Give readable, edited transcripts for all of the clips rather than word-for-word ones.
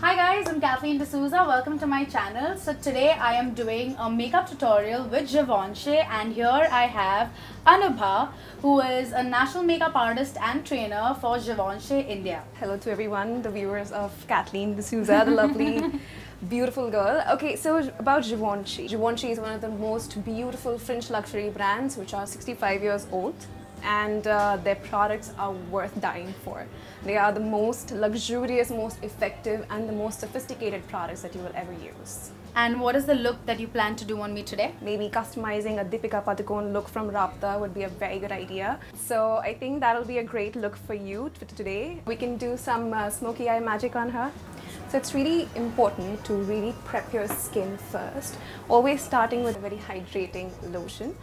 Hi guys, I'm Kathleen Dsouza. Welcome to my channel. So today I am doing a makeup tutorial with Givenchy, and here I have Anubha, who is a national makeup artist and trainer for Givenchy India. Hello to everyone, the viewers of Kathleen Dsouza, the lovely, beautiful girl. Okay, so about Givenchy. Givenchy is one of the most beautiful French luxury brands which are 65 years old. And their products are worth dying for. They are the most luxurious, most effective and the most sophisticated products that you will ever use. And what is the look that you plan to do on me today? Maybe customizing a Deepika Padukone look from Raabta would be a very good idea. So I think that'll be a great look for you for today. We can do some smoky eye magic on her. So it's really important to really prep your skin first, always starting with a very hydrating lotion,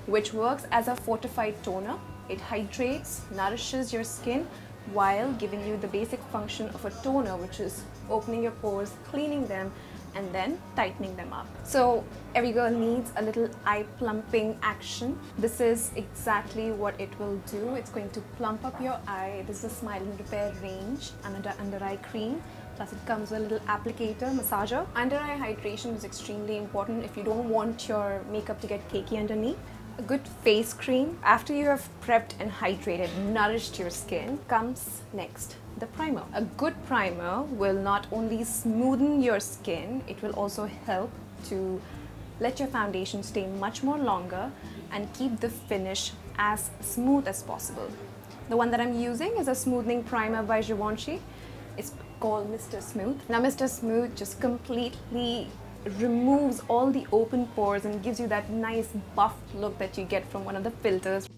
which works as a fortified toner. It hydrates, nourishes your skin while giving you the basic function of a toner, which is opening your pores, cleaning them, and then tightening them up. So every girl needs a little eye plumping action. This is exactly what it will do. It's going to plump up your eye. This is a Smile and Repair range under eye cream. Plus it comes with a little applicator, massager. Under eye hydration is extremely important if you don't want your makeup to get cakey underneath. A good face cream, after you have prepped and hydrated, nourished your skin, comes next the primer. A good primer will not only smoothen your skin, it will also help to let your foundation stay much more longer and keep the finish as smooth as possible. The one that I'm using is a smoothing primer by Givenchy. It's called Mr. Smooth. Now Mr. Smooth just completely removes all the open pores and gives you that nice buffed look that you get from one of the filters.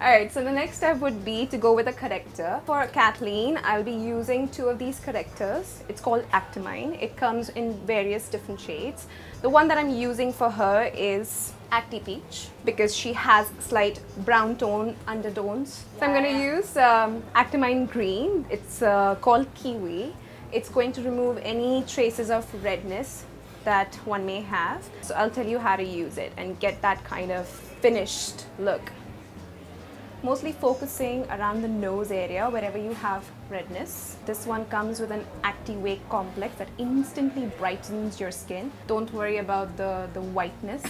Alright, so the next step would be to go with a corrector. For Kathleen, I'll be using two of these correctors. It's called Actimine. It comes in various different shades. The one that I'm using for her is Acti Peach because she has slight brown tone undertones. So I'm going to use Actimine Green. It's called Kiwi. It's going to remove any traces of redness that one may have. So I'll tell you how to use it and get that kind of finished look. Mostly focusing around the nose area wherever you have redness. This one comes with an Acti-Wake complex that instantly brightens your skin. Don't worry about the whiteness.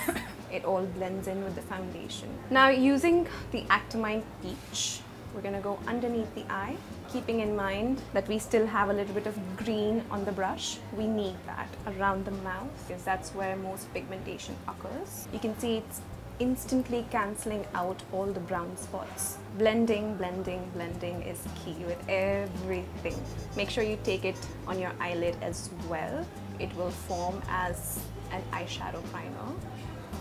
It all blends in with the foundation. Now using the Actimine Peach, we're going to go underneath the eye, keeping in mind that we still have a little bit of green on the brush. We need that around the mouth because that's where most pigmentation occurs. You can see it's instantly cancelling out all the brown spots. Blending, blending, blending is key with everything. Make sure you take it on your eyelid as well. It will form as an eyeshadow primer.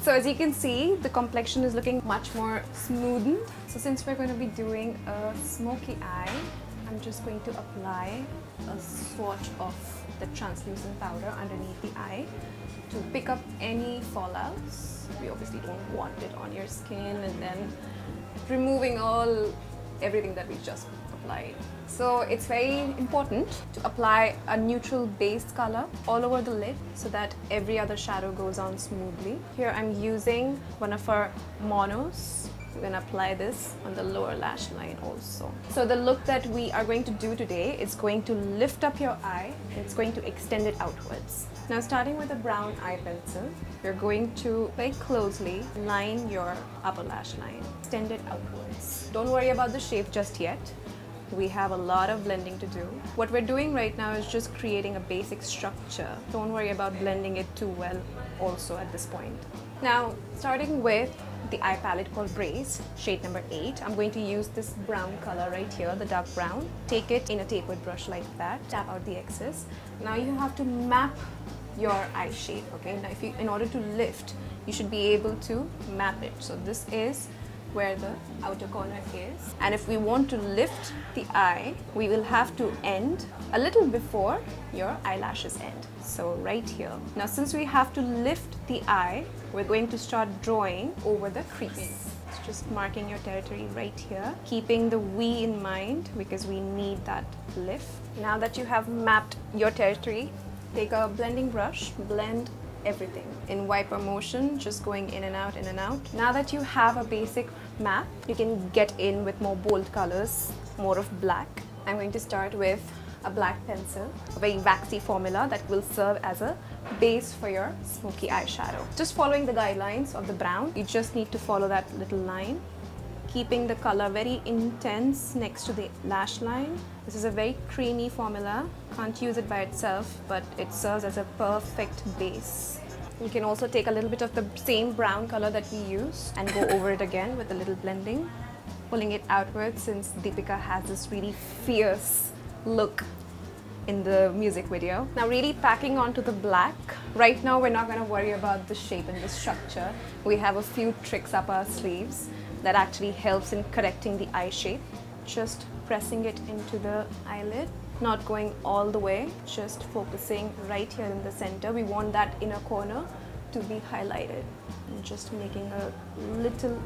So as you can see, the complexion is looking much more smoothened. So since we're going to be doing a smoky eye, I'm just going to apply a swatch of the translucent powder underneath the eye to pick up any fallouts. We obviously don't want it on your skin and then removing everything that we just applied. So it's very important to apply a neutral base color all over the lid so that every other shadow goes on smoothly. Here I'm using one of our monos. We're going to apply this on the lower lash line also. So the look that we are going to do today is going to lift up your eye and it's going to extend it outwards. Now starting with a brown eye pencil, you're going to very closely line your upper lash line, extend it outwards. Don't worry about the shape just yet. We have a lot of blending to do. What we're doing right now is just creating a basic structure. Don't worry about blending it too well also at this point. Now, starting with the eye palette called Brace, shade number 8, I'm going to use this brown color right here, the dark brown. Take it in a tapered brush like that, tap out the excess. Now you have to map your eye shape, okay? Now in order to lift, you should be able to map it. So this is where the outer corner is, and if we want to lift the eye, we will have to end a little before your eyelashes end. So right here. Now since we have to lift the eye, we're going to start drawing over the crease. It's just marking your territory right here, keeping the V in mind because we need that lift. Now that you have mapped your territory, take a blending brush, blend everything in wiper motion, just going in and out, in and out. Now that you have a basic map, you can get in with more bold colors, more of black. I'm going to start with a black pencil, a very waxy formula that will serve as a base for your smoky eyeshadow. Just following the guidelines of the brown, you just need to follow that little line, keeping the color very intense next to the lash line. This is a very creamy formula. Can't use it by itself, but it serves as a perfect base. You can also take a little bit of the same brown color that we use and go over it again with a little blending, pulling it outwards since Deepika has this really fierce look in the music video. Now really packing onto the black. Right now we're not going to worry about the shape and the structure. We have a few tricks up our sleeves that actually helps in correcting the eye shape. Just pressing it into the eyelid, not going all the way, just focusing right here in the center. We want that inner corner to be highlighted. And just making a little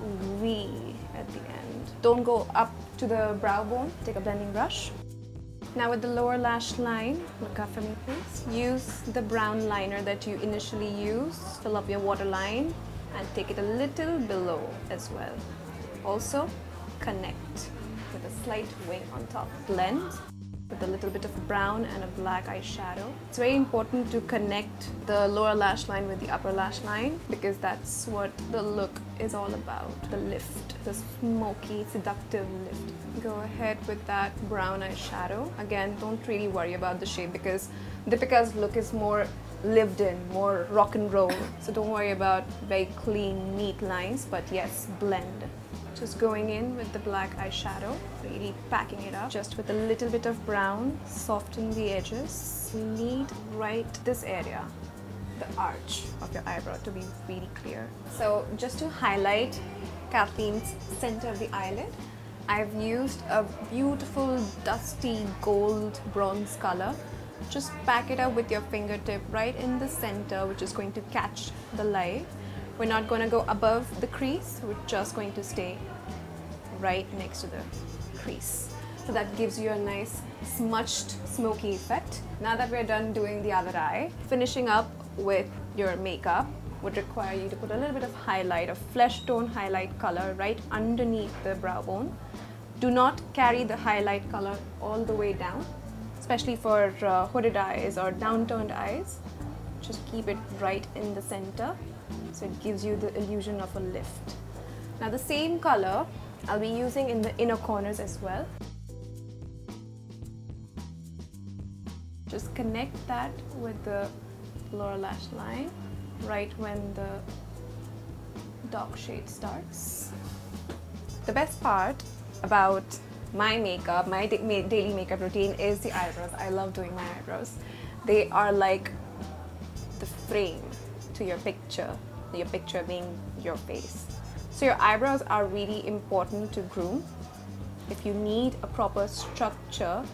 V at the end. Don't go up to the brow bone. Take a blending brush. Now with the lower lash line, look up for me please. Use the brown liner that you initially used. Fill up your waterline and take it a little below as well. Also connect with a slight wing on top. Blend with a little bit of brown and a black eyeshadow. It's very important to connect the lower lash line with the upper lash line because that's what the look is all about. The lift, the smoky, seductive lift. Go ahead with that brown eyeshadow. Again, don't really worry about the shape because Deepika's look is more lived in, more rock and roll. So don't worry about very clean, neat lines, but yes, blend. Just going in with the black eyeshadow, really packing it up, just with a little bit of brown, soften the edges. We need right this area, the arch of your eyebrow to be really clear. So just to highlight Kathleen's center of the eyelid, I've used a beautiful dusty gold bronze color. Just pack it up with your fingertip right in the center, which is going to catch the light. We're not going to go above the crease, we're just going to stay right next to the crease. So that gives you a nice smudged smoky effect. Now that we're done doing the other eye, finishing up with your makeup would require you to put a little bit of highlight, a flesh tone highlight color right underneath the brow bone. Do not carry the highlight color all the way down, especially for hooded eyes or downturned eyes. Just keep it right in the center. So it gives you the illusion of a lift. Now the same color I'll be using in the inner corners as well. Just connect that with the lower lash line right when the dark shade starts. The best part about my makeup, my daily makeup routine is the eyebrows. I love doing my eyebrows. They are like the frame to your picture being your face. So your eyebrows are really important to groom. If you need a proper structure,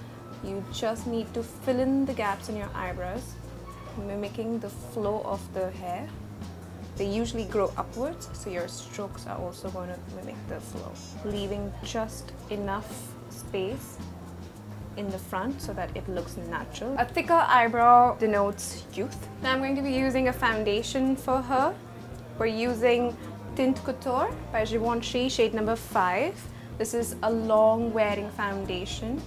you just need to fill in the gaps in your eyebrows, mimicking the flow of the hair. They usually grow upwards, so your strokes are also going to mimic the flow, leaving just enough space in the front so that it looks natural. A thicker eyebrow denotes youth. Now I'm going to be using a foundation for her. We're using Tint Couture by Givenchy, shade number 5. This is a long wearing foundation.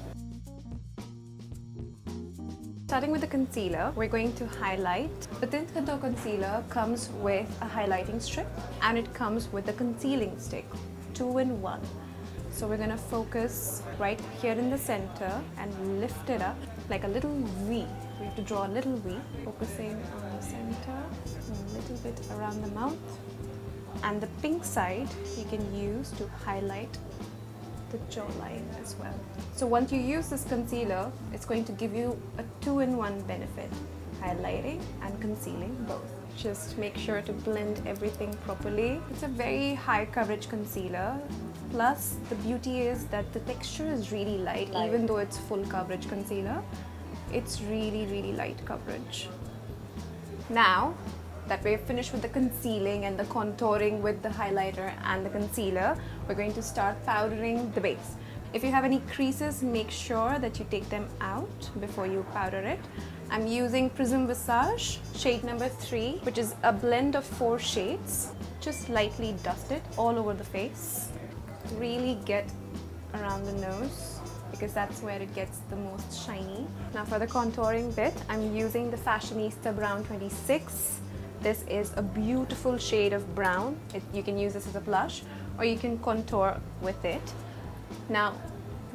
Starting with the concealer, we're going to highlight. The Tint Couture concealer comes with a highlighting strip and it comes with a concealing stick, 2-in-1. So we're going to focus right here in the center and lift it up like a little V. We have to draw a little V, focusing on the center, a little bit around the mouth. And the pink side you can use to highlight the jawline as well. So once you use this concealer, it's going to give you a 2-in-1 benefit, highlighting and concealing both. Just make sure to blend everything properly. It's a very high coverage concealer. Plus, the beauty is that the texture is really light. Even though it's full coverage concealer, it's really light coverage. Now that we're finished with the concealing and the contouring with the highlighter and the concealer, we're going to start powdering the base. If you have any creases, make sure that you take them out before you powder it. I'm using Prism Visage, shade number 3, which is a blend of 4 shades. Just lightly dust it all over the face. Really get around the nose, because because that's where it gets the most shiny. Now for the contouring bit, I'm using the Fashionista Brown 26. This is a beautiful shade of brown. You can use this as a blush or you can contour with it. Now,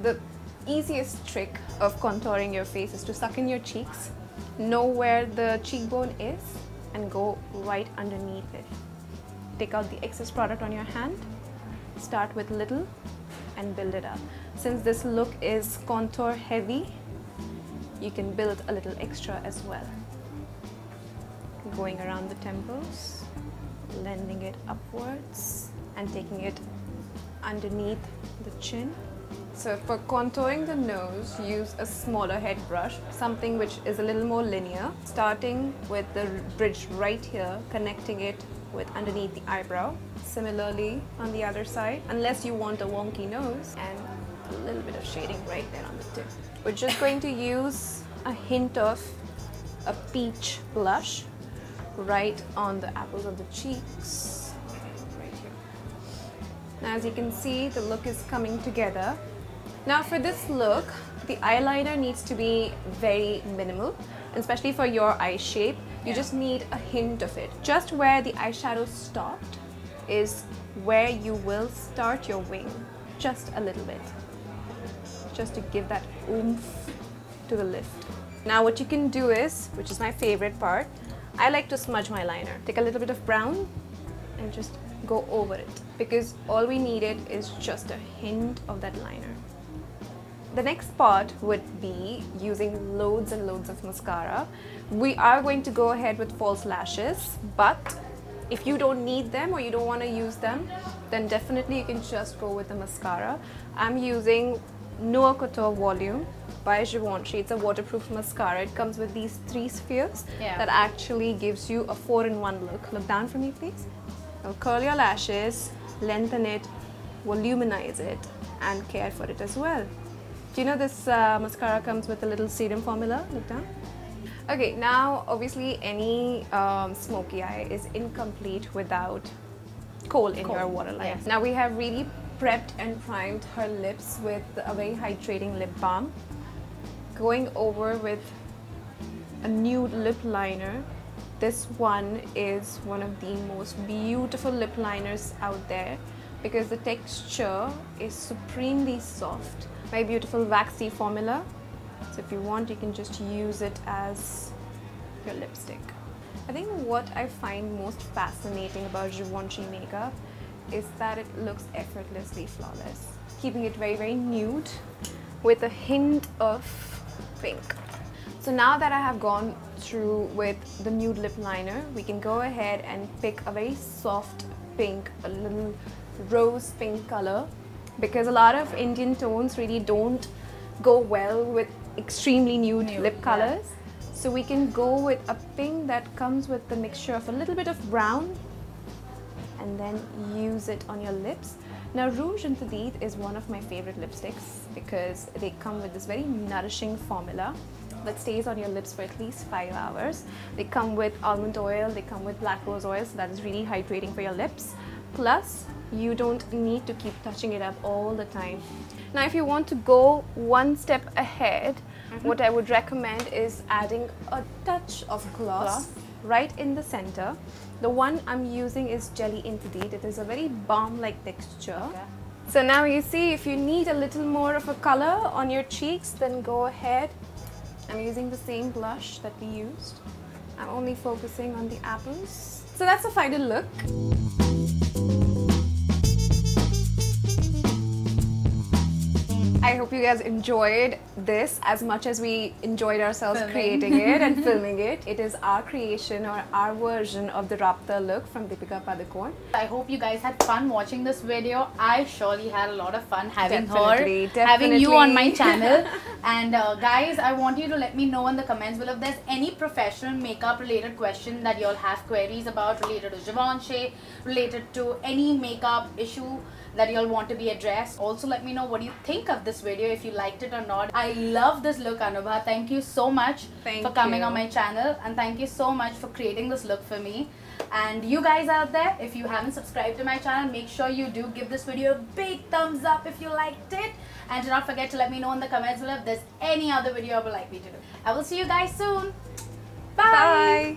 the easiest trick of contouring your face is to suck in your cheeks, know where the cheekbone is, and go right underneath it. Take out the excess product on your hand, start with little and build it up. Since this look is contour heavy, you can build a little extra as well. Going around the temples, blending it upwards and taking it underneath the chin. So for contouring the nose, use a smaller head brush, something which is a little more linear, starting with the bridge right here, connecting it with underneath the eyebrow. Similarly on the other side, unless you want a wonky nose, and a little bit of shading right there on the tip. We're just going to use a hint of a peach blush right on the apples of the cheeks, right here. Now as you can see, the look is coming together. Now for this look, the eyeliner needs to be very minimal, especially for your eye shape. You just need a hint of it. Just where the eyeshadow stopped is where you will start your wing, just a little bit, just to give that oomph to the lift. Now what you can do is, which is my favorite part, I like to smudge my liner. Take a little bit of brown and just go over it, because all we needed is just a hint of that liner. The next part would be using loads and loads of mascara. We are going to go ahead with false lashes, but if you don't need them or you don't want to use them, then definitely you can just go with the mascara. I'm using No Couture Volume by Givenchy. It's a waterproof mascara. It comes with these 3 spheres that actually gives you a 4-in-1 look. Look down for me, please. Now curl your lashes, lengthen it, voluminize it, and care for it as well. Do you know this mascara comes with a little serum formula? Look down. Okay, now obviously any smoky eye is incomplete without kohl in your waterline. Yes. Now we have really prepped and primed her lips with a very hydrating lip balm. Going over with a nude lip liner. This one is one of the most beautiful lip liners out there because the texture is supremely soft. Very beautiful waxy formula. So if you want, you can just use it as your lipstick. I think what I find most fascinating about Givenchy makeup is that it looks effortlessly flawless. Keeping it very, very nude with a hint of pink. So now that I have gone through with the nude lip liner, we can go ahead and pick a very soft pink, a little rose pink color, because a lot of Indian tones really don't go well with extremely nude lip colors. So we can go with a pink that comes with the mixture of a little bit of brown and then use it on your lips. Now Rouge Interdit is one of my favorite lipsticks because they come with this very nourishing formula that stays on your lips for at least 5 hours. They come with almond oil, they come with black rose oil, so that is really hydrating for your lips. Plus, you don't need to keep touching it up all the time. Now if you want to go one step ahead, what I would recommend is adding a touch of gloss right in the center. The one I'm using is Jelly Interdit. It is a very balm-like texture. So now you see, if you need a little more of a color on your cheeks, then go ahead. I'm using the same blush that we used. I'm only focusing on the apples. So that's the final look. I hope you guys enjoyed this as much as we enjoyed ourselves creating it and filming it. It is our creation or our version of the Raabta look from Deepika Padukone. I hope you guys had fun watching this video. I surely had a lot of fun having having you on my channel. And guys, I want you to let me know in the comments below if there's any professional makeup related question that you'll have queries about related to Givenchy, related to any makeup issue that you'll want to be addressed. Also let me know what you think of this video, if you liked it or not. I love this look, Anubha. Thank you so much for coming on my channel, and thank you so much for creating this look for me. And you guys out there, if you haven't subscribed to my channel, make sure you do give this video a big thumbs up if you liked it, And do not forget to let me know in the comments below if there's any other video you would like me to do. I will see you guys soon. Bye. Bye.